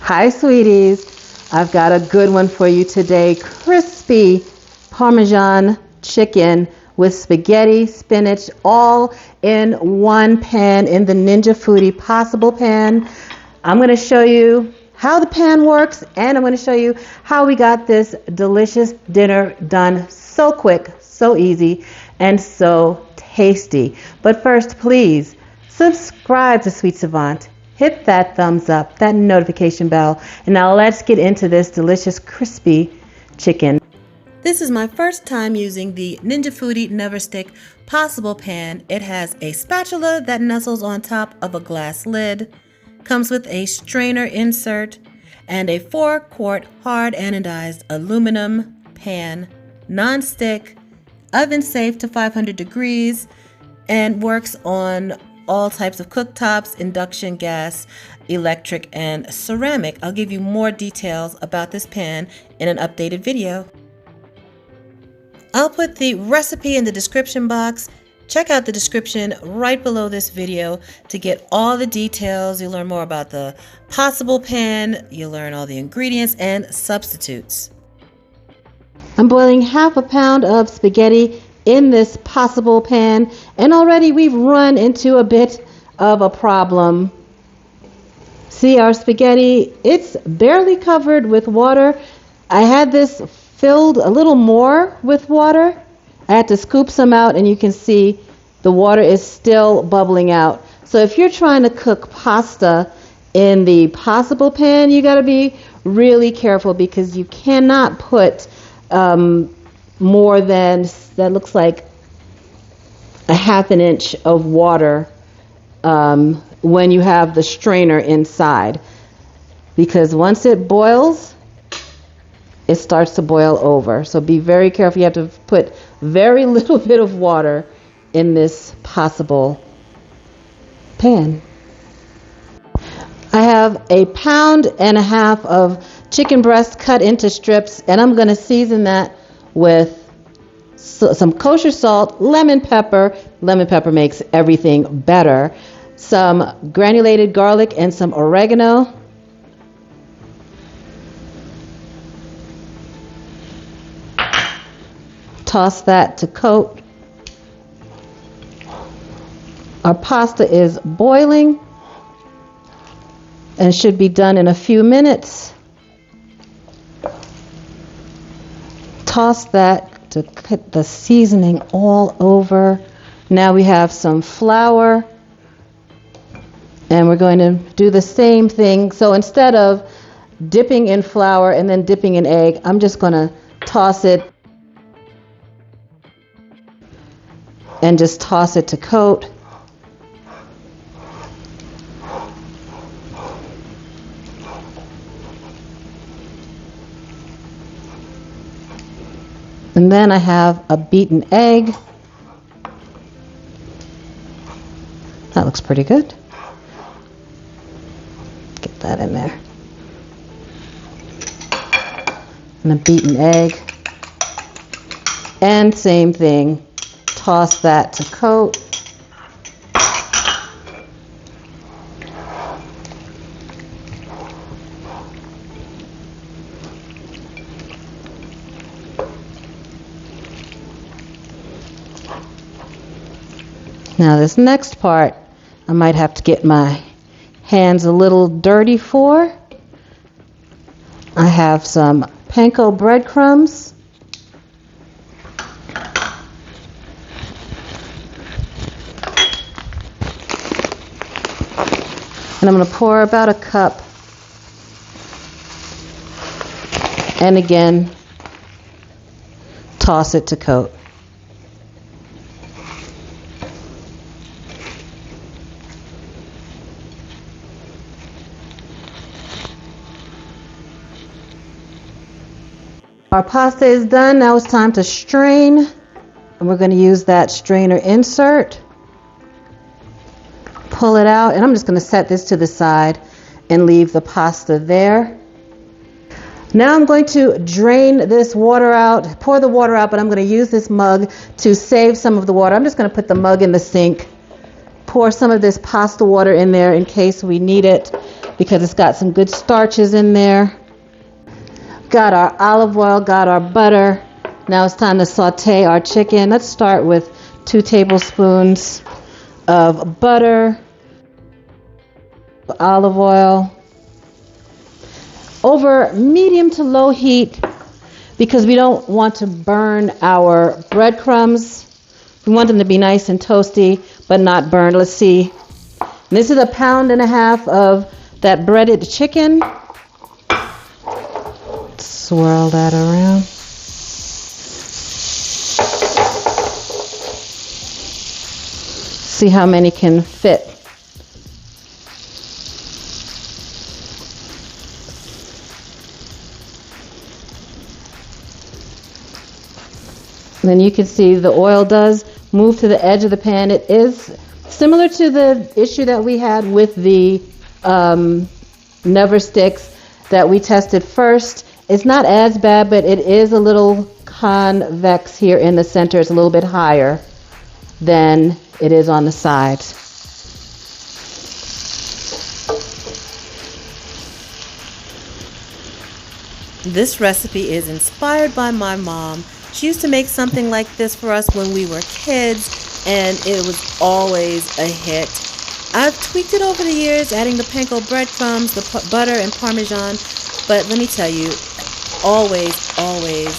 Hi, sweeties. I've got a good one for you today. Crispy Parmesan chicken with spaghetti, spinach, all in one pan in the Ninja Foodi Possible Pan. I'm going to show you how the pan works, and I'm going to show you how we got this delicious dinner done so quick, so easy, and so tasty. But first, please subscribe to Sweet Savant. Hit that thumbs up, that notification bell, and now let's get into this delicious crispy chicken. This is my first time using the Ninja Foodi Neverstick Possible Pan. It has a spatula that nestles on top of a glass lid, comes with a strainer insert, and a 4-quart hard anodized aluminum pan, non-stick, oven safe to 500 degrees, and works on all types of cooktops, induction, gas, electric, and ceramic. I'll give you more details about this pan in an updated video. I'll put the recipe in the description box. Check out the description right below this video to get all the details. You'll learn more about the Possible Pan. You'll learn all the ingredients and substitutes. I'm boiling half a pound of spaghetti in this Possible Pan, and already we've run into a bit of a problem. See, our spaghetti, it's barely covered with water. I had this filled a little more with water. I had to scoop some out, and you can see the water is still bubbling out. So if you're trying to cook pasta in the Possible Pan, you got to be really careful, because you cannot put more than, that looks like a ½ an inch of water when you have the strainer inside, because once it boils, it starts to boil over. So be very careful. You have to put very little bit of water in this Possible Pan. I have 1.5 pounds of chicken breast cut into strips, and I'm going to season that with some kosher salt, lemon pepper. Lemon pepper makes everything better. Some granulated garlic and some oregano. Toss that to coat. Our pasta is boiling and should be done in a few minutes. Toss that to put the seasoning all over. Now we have some flour, and we're going to do the same thing. So instead of dipping in flour and then dipping in egg, I'm just going to toss it and just toss it to coat. And then I have a beaten egg. That looks pretty good. Get that in there. And a beaten egg. And same thing. Toss that to coat. Now this next part, I might have to get my hands a little dirty for. I have some panko breadcrumbs. And I'm going to pour about 1 cup. And again, toss it to coat. Our pasta is done. Now it's time to strain, and we're going to use that strainer insert. Pull it out, and I'm just going to set this to the side and leave the pasta there. Now I'm going to drain this water out, pour the water out, but I'm going to use this mug to save some of the water. I'm just going to put the mug in the sink, pour some of this pasta water in there in case we need it. because it's got some good starches in there. Got our olive oil, got our butter. Now it's time to saute our chicken. Let's start with 2 tablespoons of butter, olive oil, over medium to low heat because we don't want to burn our breadcrumbs. We want them to be nice and toasty, but not burned. Let's see. This is 1.5 pounds of that breaded chicken. Swirl that around. See how many can fit. And then you can see the oil does move to the edge of the pan. It is similar to the issue that we had with the Neversticks that we tested first. It's not as bad, but it is a little convex here in the center. It's a little bit higher than it is on the sides. This recipe is inspired by my mom. She used to make something like this for us when we were kids, and it was always a hit. I've tweaked it over the years, adding the panko breadcrumbs, the butter, and Parmesan, but let me tell you, always, always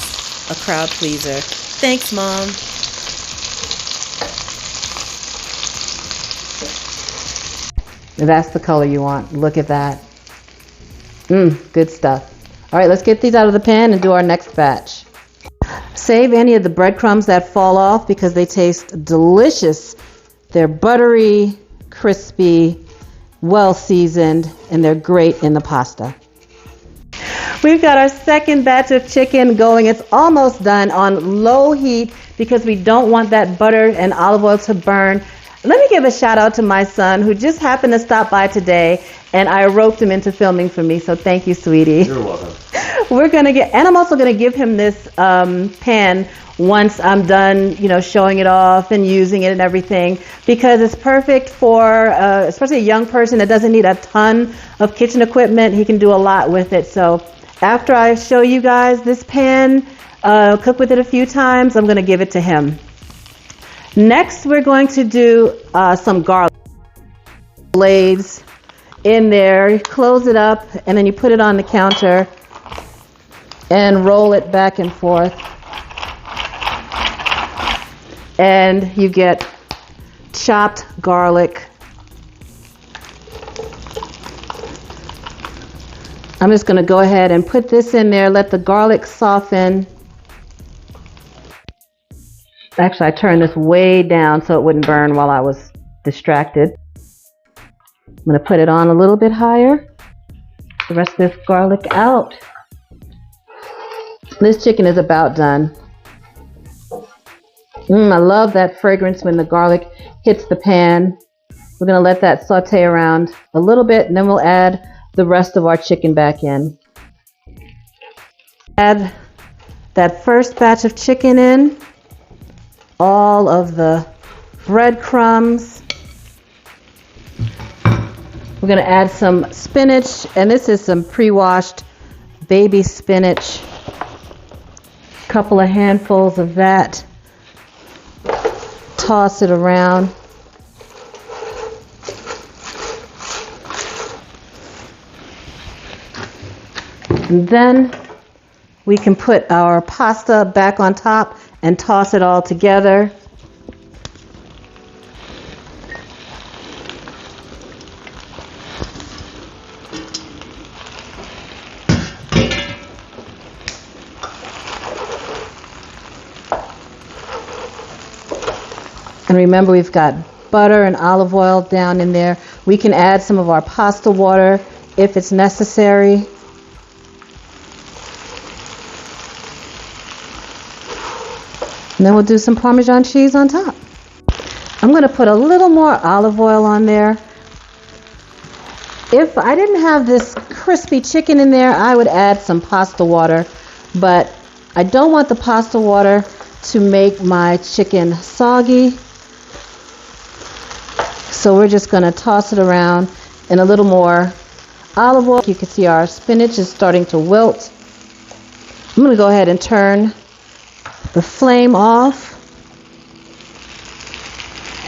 a crowd pleaser. Thanks, Mom. That's the color you want. Look at that. Good stuff. All right, let's get these out of the pan and do our next batch. Save any of the breadcrumbs that fall off because they taste delicious. They're buttery, crispy, well seasoned, and they're great in the pasta. We've got our second batch of chicken going. It's almost done on low heat because we don't want that butter and olive oil to burn. Let me give a shout out to my son who just happened to stop by today, and I roped him into filming for me, so thank you, sweetie. You're welcome. And I'm also going to give him this pan once I'm done, showing it off and using it and everything, because it's perfect for, especially a young person that doesn't need a ton of kitchen equipment. He can do a lot with it. So after I show you guys this pan, cook with it a few times, I'm going to give it to him. Next, we're going to do some garlic blades in there. You close it up, and then you put it on the counter and roll it back and forth. And you get chopped garlic. I'm just going to go ahead and put this in there, let the garlic soften. Actually, I turned this way down so it wouldn't burn while I was distracted. I'm going to put it on a little bit higher. The rest of this garlic out. This chicken is about done. I love that fragrance when the garlic hits the pan. We're going to let that saute around a little bit, and then we'll add the rest of our chicken back in. Add that first batch of chicken in. All of the breadcrumbs. We're going to add some spinach, and this is some pre-washed baby spinach. A couple of handfuls of that. Toss it around. And then we can put our pasta back on top and toss it all together. And remember, we've got butter and olive oil down in there. We can add some of our pasta water if it's necessary. And then we'll do some Parmesan cheese on top. I'm going to put a little more olive oil on there. If I didn't have this crispy chicken in there, I would add some pasta water. But I don't want the pasta water to make my chicken soggy. So we're just going to toss it around, and a little more olive oil. You can see our spinach is starting to wilt. I'm going to go ahead and turn the flame off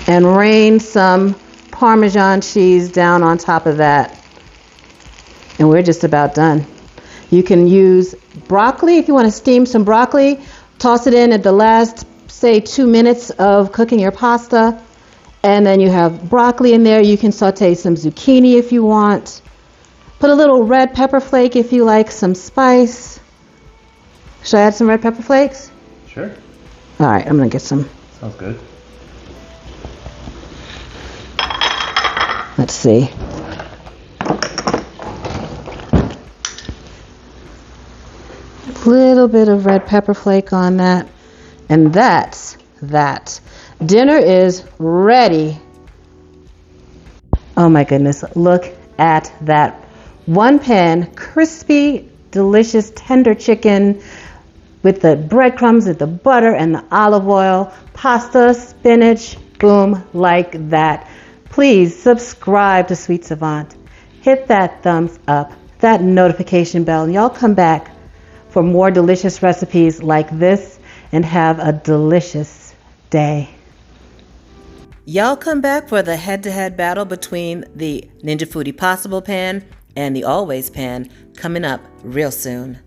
and rain some Parmesan cheese down on top of that. And we're just about done. You can use broccoli if you want to steam some broccoli. Toss it in at the last, say, 2 minutes of cooking your pasta. And then you have broccoli in there. You can saute some zucchini if you want. Put a little red pepper flake if you like some spice. Should I add some red pepper flakes? Sure. All right, I'm going to get some. Sounds good. Let's see. A little bit of red pepper flake on that. And that's that. Dinner is ready. Oh my goodness, look at that. One pan, crispy, delicious, tender chicken with the breadcrumbs and the butter and the olive oil, pasta, spinach, boom, like that. Please subscribe to Sweet Savant. Hit that thumbs up, that notification bell, and y'all come back for more delicious recipes like this, and have a delicious day. Y'all come back for the head-to-head battle between the Ninja Foodi Possible Pan and the Always Pan coming up real soon.